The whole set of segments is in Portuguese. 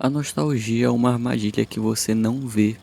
A nostalgia é uma armadilha que você não vê.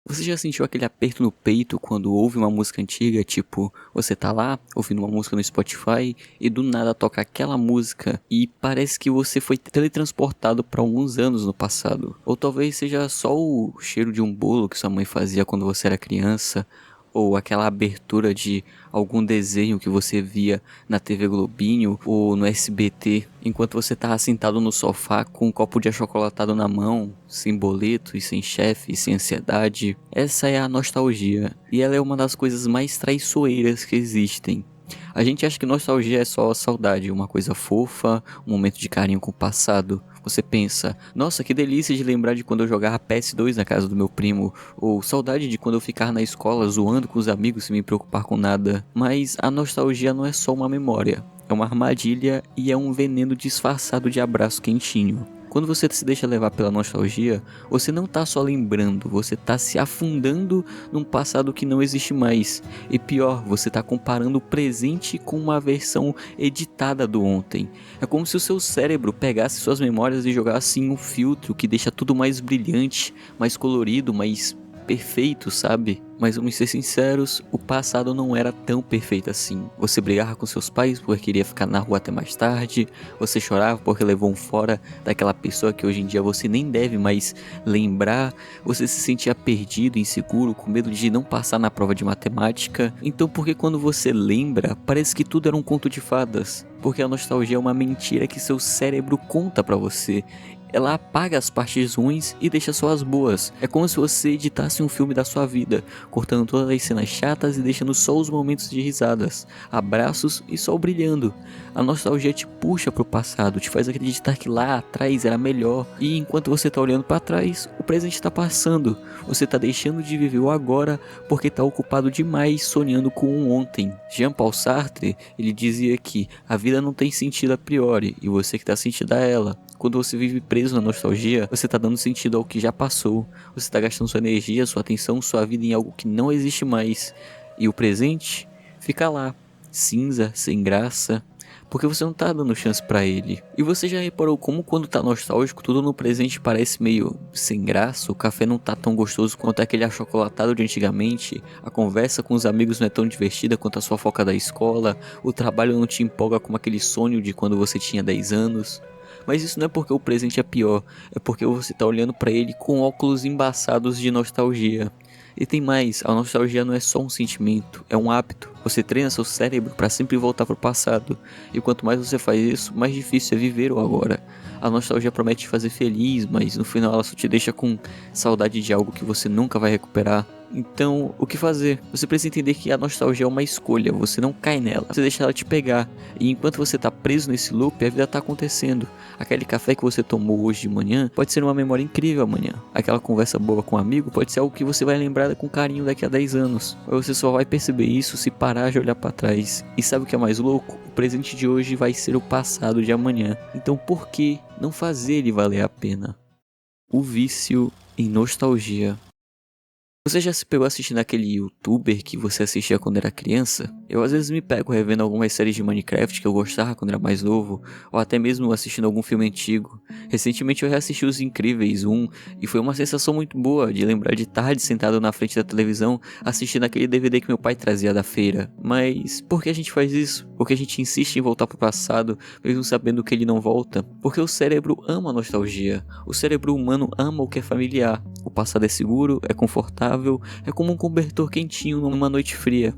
Você já sentiu aquele aperto no peito quando ouve uma música antiga, tipo, você tá lá ouvindo uma música no Spotify e do nada toca aquela música e parece que você foi teletransportado para alguns anos no passado? Ou talvez seja só o cheiro de um bolo que sua mãe fazia quando você era criança, ou aquela abertura de algum desenho que você via na TV Globinho ou no SBT, enquanto você tá sentado no sofá com um copo de achocolatado na mão, sem boleto e sem chefe, sem ansiedade. Essa é a nostalgia, e ela é uma das coisas mais traiçoeiras que existem. A gente acha que nostalgia é só saudade, uma coisa fofa, um momento de carinho com o passado. Você pensa, nossa, que delícia de lembrar de quando eu jogava PS2 na casa do meu primo, ou saudade de quando eu ficava na escola zoando com os amigos sem me preocupar com nada. Mas a nostalgia não é só uma memória, é uma armadilha e é um veneno disfarçado de abraço quentinho. Quando você se deixa levar pela nostalgia, você não tá só lembrando, você tá se afundando num passado que não existe mais. E pior, você tá comparando o presente com uma versão editada do ontem. É como se o seu cérebro pegasse suas memórias e jogasse em um filtro que deixa tudo mais brilhante, mais colorido, mais perfeito, sabe? Mas vamos ser sinceros, o passado não era tão perfeito assim. Você brigava com seus pais porque queria ficar na rua até mais tarde, você chorava porque levou um fora daquela pessoa que hoje em dia você nem deve mais lembrar, você se sentia perdido, inseguro, com medo de não passar na prova de matemática. Então por que quando você lembra, parece que tudo era um conto de fadas? Porque a nostalgia é uma mentira que seu cérebro conta pra você. Ela apaga as partes ruins e deixa só as boas. É como se você editasse um filme da sua vida, cortando todas as cenas chatas e deixando só os momentos de risadas, abraços e sol brilhando. A nostalgia te puxa pro passado, te faz acreditar que lá atrás era melhor. E enquanto você tá olhando para trás, o presente tá passando. Você tá deixando de viver o agora porque tá ocupado demais sonhando com um ontem. Jean-Paul Sartre, ele dizia que a vida não tem sentido a priori e você que dá sentido a ela. Quando você vive preso na nostalgia, você tá dando sentido ao que já passou. Você tá gastando sua energia, sua atenção, sua vida em algo que não existe mais. E o presente fica lá, cinza, sem graça, porque você não tá dando chance pra ele. E você já reparou como quando tá nostálgico, tudo no presente parece meio sem graça? O café não tá tão gostoso quanto aquele achocolatado de antigamente, a conversa com os amigos não é tão divertida quanto a sua foca da escola, o trabalho não te empolga como aquele sonho de quando você tinha 10 anos. Mas isso não é porque o presente é pior, é porque você tá olhando pra ele com óculos embaçados de nostalgia. E tem mais, a nostalgia não é só um sentimento, é um hábito. Você treina seu cérebro para sempre voltar pro passado. E quanto mais você faz isso, mais difícil é viver o agora. A nostalgia promete te fazer feliz, mas no final ela só te deixa com saudade de algo que você nunca vai recuperar. Então, o que fazer? Você precisa entender que a nostalgia é uma escolha, você não cai nela, você deixa ela te pegar. E enquanto você tá preso nesse loop, a vida tá acontecendo. Aquele café que você tomou hoje de manhã pode ser uma memória incrível amanhã. Aquela conversa boa com um amigo pode ser algo que você vai lembrar com carinho daqui a 10 anos. Ou você só vai perceber isso se parar de olhar para trás. E sabe o que é mais louco? O presente de hoje vai ser o passado de amanhã. Então por que não fazer ele valer a pena? O vício em nostalgia. Você já se pegou assistindo aquele youtuber que você assistia quando era criança? Eu às vezes me pego revendo algumas séries de Minecraft que eu gostava quando era mais novo, ou até mesmo assistindo algum filme antigo. Recentemente eu reassisti Os Incríveis 1 e foi uma sensação muito boa de lembrar de tarde sentado na frente da televisão assistindo aquele DVD que meu pai trazia da feira. Mas por que a gente faz isso? Porque a gente insiste em voltar pro passado, mesmo sabendo que ele não volta? Porque o cérebro ama a nostalgia. O cérebro humano ama o que é familiar. O passado é seguro, é confortável, é como um cobertor quentinho numa noite fria.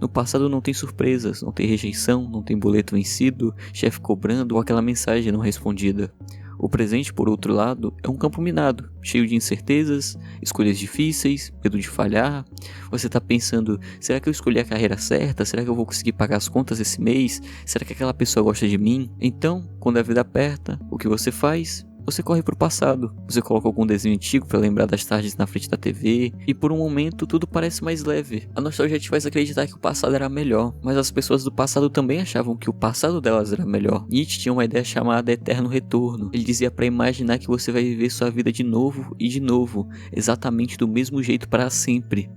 No passado não tem surpresas, não tem rejeição, não tem boleto vencido, chefe cobrando ou aquela mensagem não respondida. O presente, por outro lado, é um campo minado, cheio de incertezas, escolhas difíceis, medo de falhar. Você tá pensando, será que eu escolhi a carreira certa? Será que eu vou conseguir pagar as contas esse mês? Será que aquela pessoa gosta de mim? Então, quando a vida aperta, o que você faz? Você corre pro passado, você coloca algum desenho antigo para lembrar das tardes na frente da TV, e por um momento tudo parece mais leve. A nostalgia te faz acreditar que o passado era melhor, mas as pessoas do passado também achavam que o passado delas era melhor. Nietzsche tinha uma ideia chamada eterno retorno. Ele dizia para imaginar que você vai viver sua vida de novo e de novo, exatamente do mesmo jeito para sempre.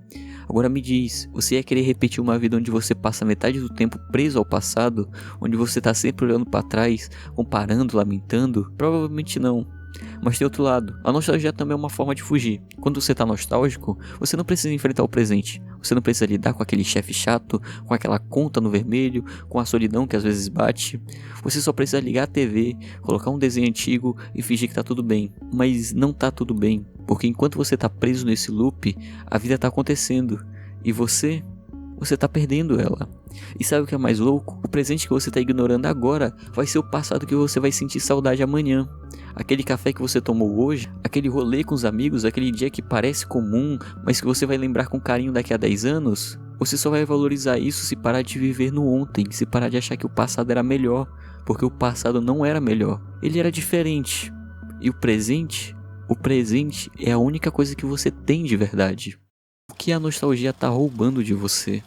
Agora me diz, você ia querer repetir uma vida onde você passa metade do tempo preso ao passado, onde você tá sempre olhando para trás, comparando, lamentando? Provavelmente não. Mas tem outro lado, a nostalgia também é uma forma de fugir. Quando você tá nostálgico, você não precisa enfrentar o presente. Você não precisa lidar com aquele chefe chato, com aquela conta no vermelho, com a solidão que às vezes bate. Você só precisa ligar a TV, colocar um desenho antigo e fingir que tá tudo bem. Mas não tá tudo bem, porque enquanto você tá preso nesse loop, a vida tá acontecendo. E você tá perdendo ela. E sabe o que é mais louco? O presente que você tá ignorando agora vai ser o passado que você vai sentir saudade amanhã. Aquele café que você tomou hoje, aquele rolê com os amigos, aquele dia que parece comum, mas que você vai lembrar com carinho daqui a 10 anos, você só vai valorizar isso se parar de viver no ontem, se parar de achar que o passado era melhor, porque o passado não era melhor, ele era diferente. E o presente é a única coisa que você tem de verdade. O que a nostalgia tá roubando de você?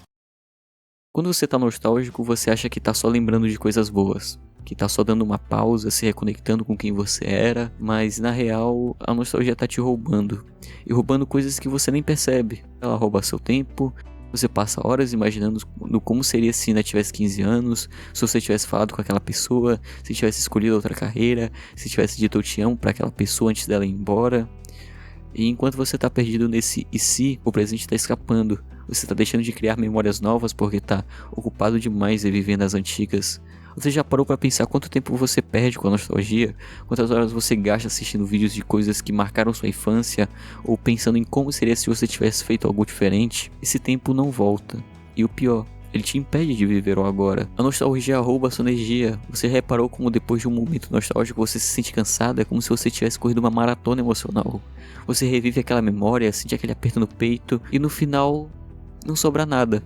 Quando você tá nostálgico, você acha que tá só lembrando de coisas boas, que tá só dando uma pausa, se reconectando com quem você era, mas na real, a nostalgia tá te roubando, e roubando coisas que você nem percebe. Ela rouba seu tempo, você passa horas imaginando como seria se ainda tivesse 15 anos, se você tivesse falado com aquela pessoa, se tivesse escolhido outra carreira, se tivesse dito eu te amo pra aquela pessoa antes dela ir embora. E enquanto você tá perdido nesse e se, o presente tá escapando. Você tá deixando de criar memórias novas porque tá ocupado demais em viver nas antigas. Você já parou pra pensar quanto tempo você perde com a nostalgia? Quantas horas você gasta assistindo vídeos de coisas que marcaram sua infância? Ou pensando em como seria se você tivesse feito algo diferente? Esse tempo não volta. E o pior, ele te impede de viver o agora. A nostalgia rouba a sua energia. Você reparou como depois de um momento nostálgico você se sente cansado? É como se você tivesse corrido uma maratona emocional. Você revive aquela memória, sente aquele aperto no peito e no final não sobra nada.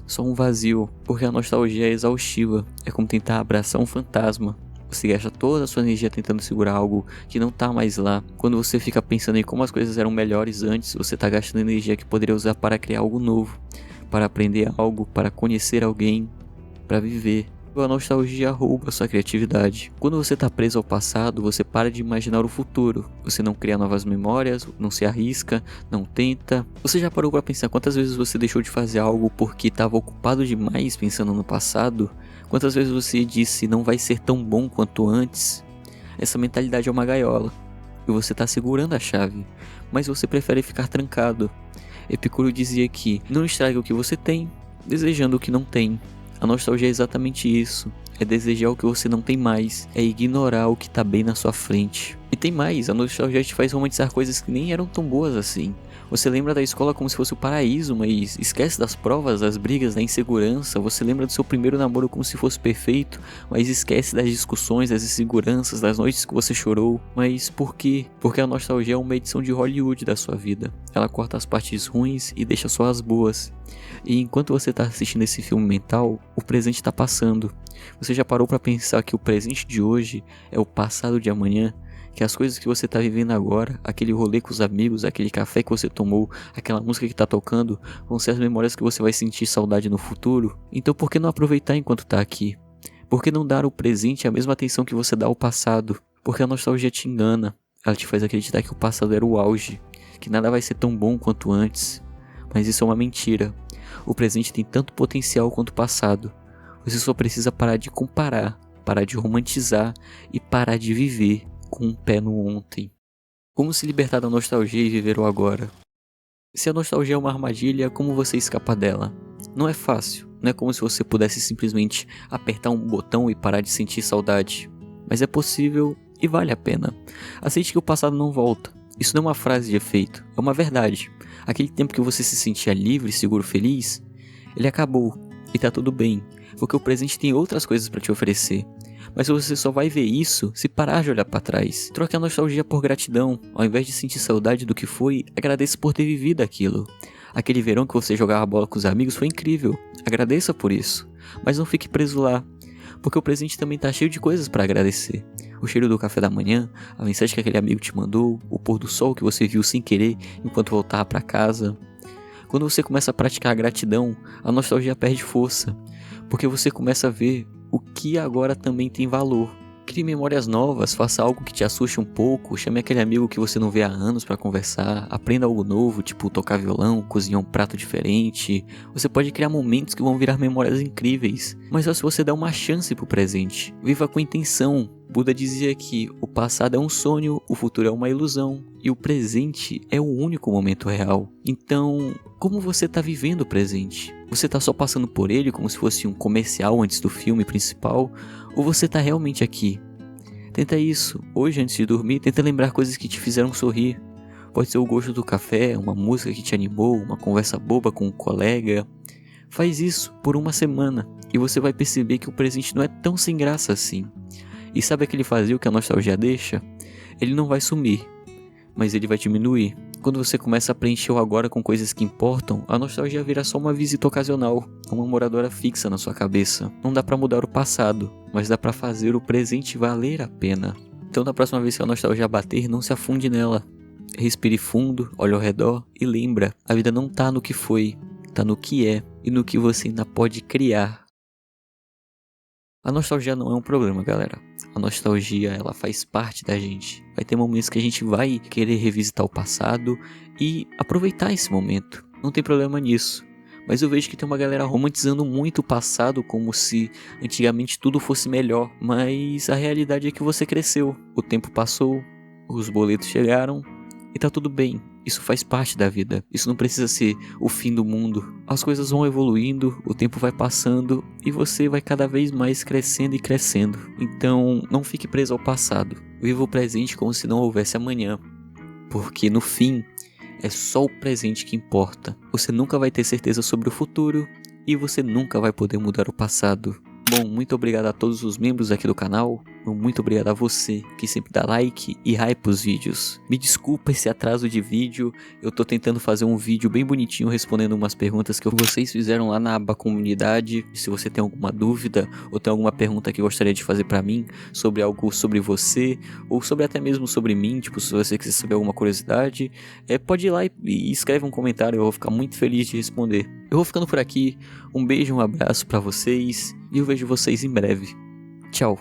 Só um vazio, porque a nostalgia é exaustiva. É como tentar abraçar um fantasma. Você gasta toda a sua energia tentando segurar algo que não tá mais lá. Quando você fica pensando em como as coisas eram melhores antes, você tá gastando energia que poderia usar para criar algo novo, para aprender algo, para conhecer alguém, para viver. A nostalgia rouba sua criatividade. Quando você tá preso ao passado, você para de imaginar o futuro. Você não cria novas memórias, não se arrisca, não tenta. Você já parou para pensar quantas vezes você deixou de fazer algo porque estava ocupado demais pensando no passado? Quantas vezes você disse não vai ser tão bom quanto antes? Essa mentalidade é uma gaiola. E você tá segurando a chave, mas você prefere ficar trancado. Epicuro dizia que não estrague o que você tem, desejando o que não tem. A nostalgia é exatamente isso, é desejar o que você não tem mais, é ignorar o que tá bem na sua frente. E tem mais, a nostalgia te faz romantizar coisas que nem eram tão boas assim. Você lembra da escola como se fosse o paraíso, mas esquece das provas, das brigas, da insegurança. Você lembra do seu primeiro namoro como se fosse perfeito, mas esquece das discussões, das inseguranças, das noites que você chorou. Mas por quê? Porque a nostalgia é uma edição de Hollywood da sua vida. Ela corta as partes ruins e deixa só as boas. E enquanto você está assistindo esse filme mental, o presente está passando. Você já parou para pensar que o presente de hoje é o passado de amanhã? Que as coisas que você tá vivendo agora, aquele rolê com os amigos, aquele café que você tomou, aquela música que tá tocando, vão ser as memórias que você vai sentir saudade no futuro? Então por que não aproveitar enquanto tá aqui? Por que não dar ao presente a mesma atenção que você dá ao passado? Porque a nostalgia te engana, ela te faz acreditar que o passado era o auge, que nada vai ser tão bom quanto antes. Mas isso é uma mentira. O presente tem tanto potencial quanto o passado. Você só precisa parar de comparar, parar de romantizar e parar de viver com um pé no ontem. Como se libertar da nostalgia e viver o agora? Se a nostalgia é uma armadilha, como você escapa dela? Não é fácil, não é como se você pudesse simplesmente apertar um botão e parar de sentir saudade. Mas é possível e vale a pena. Aceite que o passado não volta. Isso não é uma frase de efeito, é uma verdade. Aquele tempo que você se sentia livre, seguro, feliz, ele acabou e tá tudo bem, porque o presente tem outras coisas para te oferecer. Mas você só vai ver isso se parar de olhar para trás. Troque a nostalgia por gratidão. Ao invés de sentir saudade do que foi, agradeça por ter vivido aquilo. Aquele verão que você jogava bola com os amigos foi incrível. Agradeça por isso. Mas não fique preso lá, porque o presente também tá cheio de coisas para agradecer. O cheiro do café da manhã, a mensagem que aquele amigo te mandou, o pôr do sol que você viu sem querer enquanto voltava para casa. Quando você começa a praticar a gratidão, a nostalgia perde força, porque você começa a ver o que agora também tem valor. Crie memórias novas, faça algo que te assuste um pouco, chame aquele amigo que você não vê há anos pra conversar, aprenda algo novo, tipo tocar violão, cozinhar um prato diferente. Você pode criar momentos que vão virar memórias incríveis, mas só se você der uma chance pro presente. Viva com intenção. Buda dizia que o passado é um sonho, o futuro é uma ilusão e o presente é o único momento real. Então, como você tá vivendo o presente? Você tá só passando por ele como se fosse um comercial antes do filme principal? Ou você tá realmente aqui? Tenta isso. Hoje, antes de dormir, tenta lembrar coisas que te fizeram sorrir. Pode ser o gosto do café, uma música que te animou, uma conversa boba com um colega. Faz isso por uma semana e você vai perceber que o presente não é tão sem graça assim. E sabe aquele vazio que a nostalgia deixa? Ele não vai sumir, mas ele vai diminuir. Quando você começa a preencher o agora com coisas que importam, a nostalgia vira só uma visita ocasional, uma moradora fixa na sua cabeça. Não dá pra mudar o passado, mas dá pra fazer o presente valer a pena. Então da próxima vez que a nostalgia bater, não se afunde nela. Respire fundo, olhe ao redor e lembra, a vida não tá no que foi, tá no que é e no que você ainda pode criar. A nostalgia não é um problema, galera. A nostalgia, ela faz parte da gente. Vai ter momentos que a gente vai querer revisitar o passado e aproveitar esse momento. Não tem problema nisso. Mas eu vejo que tem uma galera romantizando muito o passado como se antigamente tudo fosse melhor. Mas a realidade é que você cresceu. O tempo passou, os boletos chegaram e tá tudo bem. Isso faz parte da vida. Isso não precisa ser o fim do mundo. As coisas vão evoluindo, o tempo vai passando e você vai cada vez mais crescendo e crescendo. Então, não fique preso ao passado. Viva o presente como se não houvesse amanhã. Porque no fim, é só o presente que importa. Você nunca vai ter certeza sobre o futuro e você nunca vai poder mudar o passado. Bom, muito obrigado a todos os membros aqui do canal. Muito obrigado a você que sempre dá like e hype os vídeos. Me desculpa esse atraso de vídeo. Eu tô tentando fazer um vídeo bem bonitinho respondendo umas perguntas que vocês fizeram lá na aba comunidade. Se você tem alguma dúvida ou tem alguma pergunta que gostaria de fazer pra mim sobre algo sobre você ou sobre até mesmo sobre mim, tipo se você quiser saber alguma curiosidade, pode ir lá e escreve um comentário. Eu vou ficar muito feliz de responder. Eu vou ficando por aqui. Um beijo, um abraço pra vocês e eu vejo vocês em breve. Tchau.